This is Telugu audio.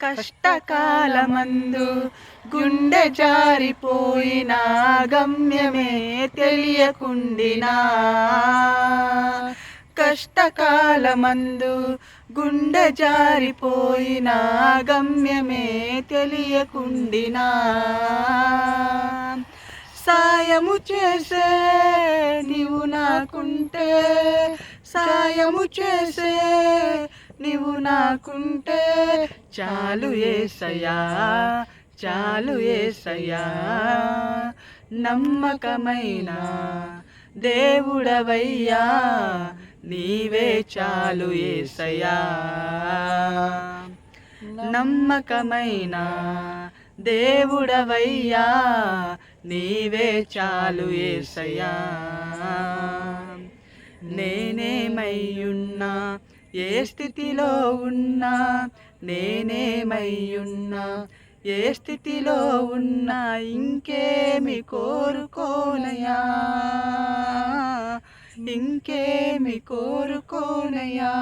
కష్టకాలమందు గుండె జారిపోయినా గమ్యమే తెలియకుండినా కష్టకాలమందు గుండె జారిపోయినా గమ్యమే తెలియకుండినా సాయము చేసే నీవు నాకుంటే సాయము చేసే నీవు నాకుంటే చాలు యేసయ్యా చాలు యేసయ్యా నమ్మకమైన దేవుడవయ్యా నీవే చాలు యేసయ్యా నమ్మకమైన దేవుడవయ్యా నీవే చాలు యేసయ్యా నేనేమయ్యున్నా ఏ స్థితిలో ఉన్నా నేనేమయ్యున్నా ఏ స్థితిలో ఉన్నా ఇంకేమి కోరుకోనయా ఇంకేమి కోరుకోనయా